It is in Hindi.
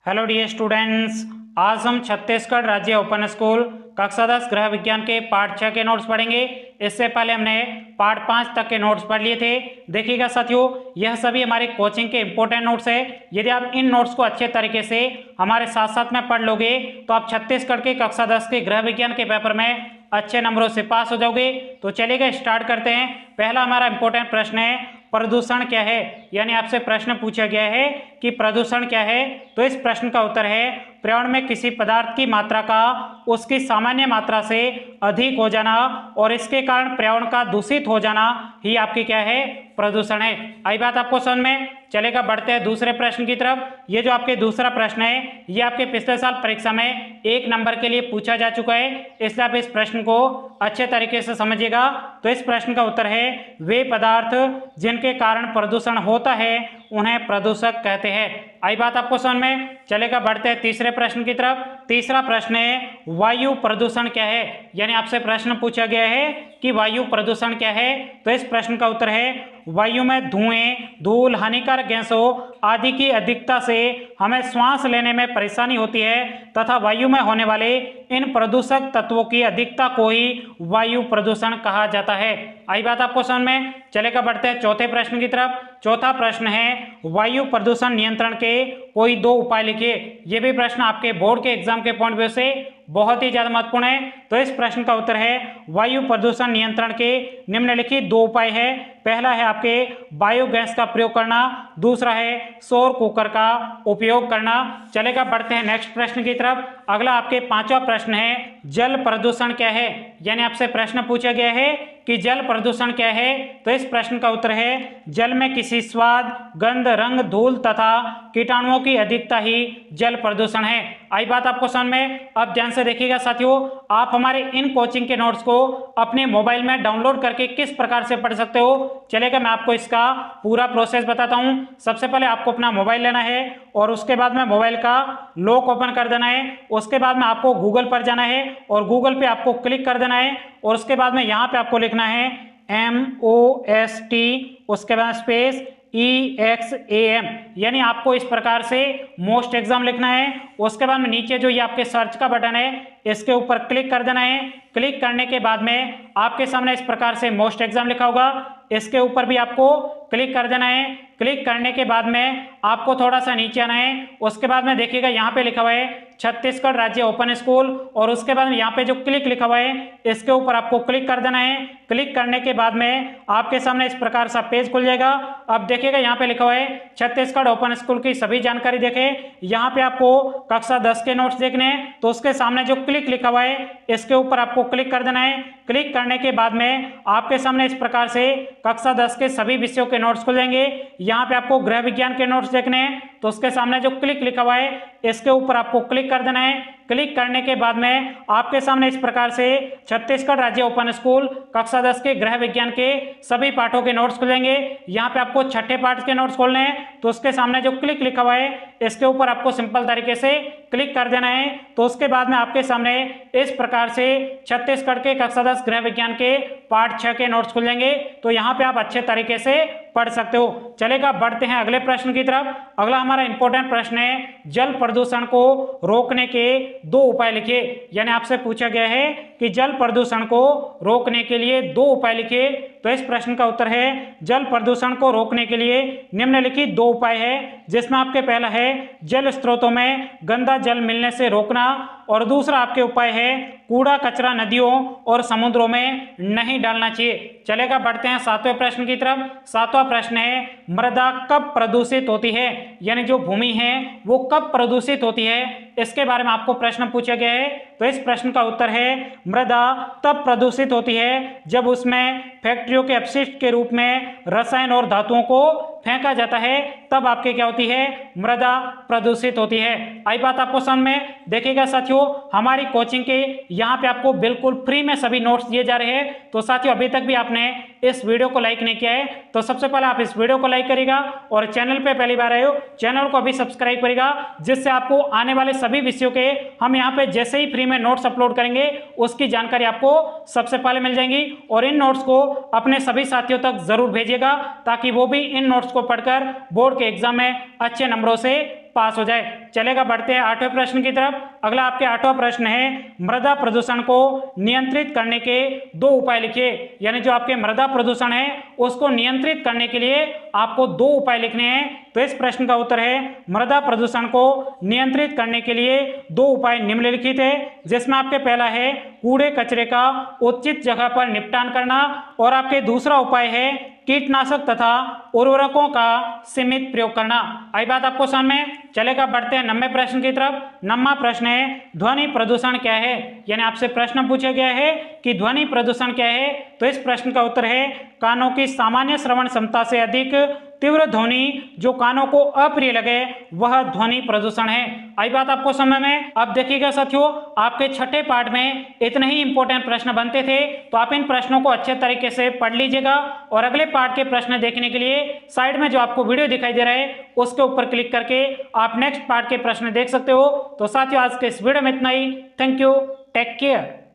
हेलो डियर स्टूडेंट्स, आज हम छत्तीसगढ़ राज्य ओपन स्कूल कक्षा 10 गृह विज्ञान के पार्ट 6 के नोट्स पढ़ेंगे। इससे पहले हमने पार्ट 5 तक के नोट्स पढ़ लिए थे। देखिएगा साथियों, यह सभी हमारे कोचिंग के इंपॉर्टेंट नोट्स है। यदि आप इन नोट्स को अच्छे तरीके से हमारे साथ साथ में पढ़ लोगे तो आप छत्तीसगढ़ के कक्षा 10 के गृह विज्ञान के पेपर में अच्छे नंबरों से पास हो जाओगे। तो चलिएगा स्टार्ट करते हैं। पहला हमारा इंपॉर्टेंट प्रश्न है, प्रदूषण क्या है। यानी आपसे प्रश्न पूछा गया है कि प्रदूषण क्या है। तो इस प्रश्न का उत्तर है, पर्यावरण में किसी पदार्थ की मात्रा का उसकी सामान्य मात्रा से अधिक हो जाना और इसके कारण पर्यावरण का दूषित हो जाना ही आपकी क्या है, प्रदूषण है। आई बात आपको समझ में? चलेगा, बढ़ते हैं दूसरे प्रश्न की तरफ। ये जो आपके दूसरा प्रश्न है ये आपके पिछले साल परीक्षा में 1 नंबर के लिए पूछा जा चुका है, इसलिए आप इस प्रश्न को अच्छे तरीके से समझिएगा। तो इस प्रश्न का उत्तर है, वे पदार्थ जिनके कारण प्रदूषण होता है उन्हें प्रदूषक कहते हैं। आई बात आपको समझ में? चलेगा, बढ़ते हैं तीसरे प्रश्न की तरफ। तीसरा प्रश्न है, वायु प्रदूषण क्या है। यानी आपसे प्रश्न पूछा गया है कि वायु प्रदूषण क्या है। तो इस प्रश्न का उत्तर है, वायु में धुएं, धूल, हानिकारक गैसों आदि की अधिकता से हमें श्वास लेने में परेशानी होती है तथा वायु में होने वाले इन प्रदूषक तत्वों की अधिकता को ही वायु प्रदूषण कहा जाता है। आई बात आपको समझ में? चलेगा, बढ़ते हैं चौथे प्रश्न की तरफ। चौथा प्रश्न है, वायु प्रदूषण नियंत्रण के कोई 2 उपाय लिखिए। ये भी प्रश्न आपके बोर्ड के एग्जाम के पॉइंट व्यू से बहुत ही ज्यादा महत्वपूर्ण है। तो इस प्रश्न का उत्तर है, वायु प्रदूषण नियंत्रण के निम्नलिखित 2 उपाय है। पहला है आपके बायोगैस का प्रयोग करना, दूसरा है सौर कुकर का उपयोग करना। चलेगा, बढ़ते हैं नेक्स्ट प्रश्न की तरफ। अगला आपके 5वां प्रश्न है, जल प्रदूषण क्या है। यानी आपसे प्रश्न पूछा गया है कि जल प्रदूषण क्या है। तो इस प्रश्न का उत्तर है, जल में किसी स्वाद, गंध, रंग, धूल तथा कीटाणुओं की अधिकता ही जल प्रदूषण है। आई बात आपको समझ में? अब ध्यान से देखिएगा साथियों, आप हमारे इन कोचिंग के नोट्स को अपने मोबाइल में डाउनलोड करके किस प्रकार से पढ़ सकते हो। चलेगा, मैं आपको इसका पूरा प्रोसेस बताता हूं। सबसे पहले आपको अपना मोबाइल लेना है और उसके बाद में मोबाइल का लॉक ओपन कर देना है। उसके बाद में आपको गूगल पर जाना है और गूगल पे आपको क्लिक कर देना है और उसके बाद में यहाँ पे आपको लिखना है MOST, उसके बाद स्पेस EXAM। यानी आपको इस प्रकार से मोस्ट एग्जाम लिखना है। उसके बाद में नीचे जो ये आपके सर्च का बटन है इसके ऊपर क्लिक कर देना है। क्लिक करने के बाद में आपके सामने इस प्रकार से मोस्ट एग्जाम लिखा होगा, इसके ऊपर भी आपको क्लिक कर देना है। क्लिक करने के बाद में आपको थोड़ा सा नीचे आना है। उसके बाद में देखिएगा यहाँ पे लिखा हुआ है छत्तीसगढ़ राज्य ओपन स्कूल और उसके बाद में यहाँ पे जो क्लिक लिखा हुआ है इसके ऊपर आपको क्लिक कर देना है। क्लिक करने के बाद में आपके सामने इस प्रकार सा पेज खुल जाएगा। अब देखिएगा यहाँ पे लिखा हुआ है छत्तीसगढ़ ओपन स्कूल की सभी जानकारी देखें। यहाँ पे आपको कक्षा 10 के नोट्स देखने हैं, तो उसके सामने जो क्लिक लिखा हुआ है इसके ऊपर आपको क्लिक कर देना है। क्लिक करने के बाद में आपके सामने इस प्रकार से कक्षा 10 के सभी विषयों के नोट्स खुल जाएंगे। यहाँ पे आपको गृह विज्ञान के नोट्स देखने हैं, तो उसके सामने जो क्लिक लिखा हुआ है इसके ऊपर आपको क्लिक कर देना है। क्लिक करने के बाद में आपके सामने इस प्रकार से छत्तीसगढ़ राज्य ओपन स्कूल कक्षा 10 के गृह विज्ञान के सभी पाठों के नोट्स खुलेंगे। यहाँ पे आपको छठे पाठ के नोट्स खोलने हैं, तो उसके सामने जो क्लिक लिखा हुआ है इसके ऊपर आपको सिंपल तरीके से क्लिक कर देना है। तो उसके बाद में आपके सामने इस प्रकार से छत्तीसगढ़ के कक्षा 10 गृह विज्ञान के पार्ट 6 के नोट्स खुल जाएंगे। तो यहाँ पे आप अच्छे तरीके से पढ़ सकते हो। चलेगा, बढ़ते हैं अगले प्रश्न की तरफ। अगला हमारा इंपॉर्टेंट प्रश्न है, जल प्रदूषण को रोकने के 2 उपाय लिखिए। यानी आपसे पूछा गया है कि जल प्रदूषण को रोकने के लिए 2 उपाय लिखिए। तो इस प्रश्न का उत्तर है, जल प्रदूषण को रोकने के लिए निम्नलिखित 2 उपाय है, जिसमें आपके पहला है जल स्रोतों में गंदा जल मिलने से रोकना और दूसरा आपके उपाय है कूड़ा कचरा नदियों और समुद्रों में नहीं डालना चाहिए। चलेगा, बढ़ते हैं 7वें प्रश्न की तरफ। 7वां प्रश्न है, मृदा कब प्रदूषित होती है। यानी जो भूमि है वो कब प्रदूषित होती है, इसके बारे में आपको प्रश्न पूछा गया है। तो इस प्रश्न का उत्तर है, मृदा तब प्रदूषित होती है जब उसमें फैक्ट्रियों के अपशिष्ट के रूप में रसायन और धातुओं को फेंका जाता है, तब आपके क्या होती है, मृदा प्रदूषित होती है। आई बात आपको समझ में? देखिएगा साथियों, हमारी कोचिंग के यहाँ पे आपको बिल्कुल फ्री में सभी नोट्स दिए जा रहे हैं। तो साथियों, अभी तक भी आपने इस वीडियो को लाइक नहीं किया है तो सबसे पहले आप इस वीडियो को लाइक करिएगा और चैनल पे पहली बार आए हो चैनल को अभी सब्सक्राइब करिएगा, जिससे आपको आने वाले सभी विषयों के हम यहाँ पे जैसे ही फ्री में नोट्स अपलोड करेंगे उसकी जानकारी आपको सबसे पहले मिल जाएंगी। और इन नोट्स को अपने सभी साथियों तक जरूर भेजिएगा ताकि वो भी इन नोट्स को पढ़कर बोर्ड के एग्जाम में अच्छे नंबरों से पास हो जाए। चलेगा, बढ़ते हैं 8वें प्रश्न की तरफ। अगला आपके 8वां प्रश्न है, मृदा प्रदूषण को नियंत्रित करने के 2 उपाय लिखिए। यानी जो आपके मृदा प्रदूषण है उसको नियंत्रित करने के लिए आपको 2 उपाय लिखने हैं। तो इस प्रश्न का उत्तर है, मृदा प्रदूषण को नियंत्रित करने के लिए 2 उपाय निम्नलिखित है, जिसमें आपके पहला है कूड़े कचरे का उचित जगह पर निपटान करना, और आपके दूसरा उपाय है कीटनाशक तथा उर्वरकों का सीमित प्रयोग करना। आई बात आपको समझ में? चलेगा, बढ़ते हैं 9वें प्रश्न की तरफ। 9वां प्रश्न है, ध्वनि प्रदूषण क्या है? यानी आपसे प्रश्न पूछा गया है कि ध्वनि प्रदूषण क्या है। तो इस प्रश्न का उत्तर है, कानों की सामान्य श्रवण क्षमता से अधिक तीव्र ध्वनि जो कानों को अप्रिय लगे वह ध्वनि प्रदूषण है। आई बात आपको समझ में? अब देखिएगा साथियों, आपके छठे पार्ट में इतने ही इंपॉर्टेंट प्रश्न बनते थे, तो आप इन प्रश्नों को अच्छे तरीके से पढ़ लीजिएगा, और अगले पार्ट के प्रश्न देखने के लिए साइड में जो आपको वीडियो दिखाई दे रहा है उसके ऊपर क्लिक करके आप नेक्स्ट पार्ट के प्रश्न देख सकते हो। तो साथियों, आज के इस वीडियो में इतना ही। Thank you, take care.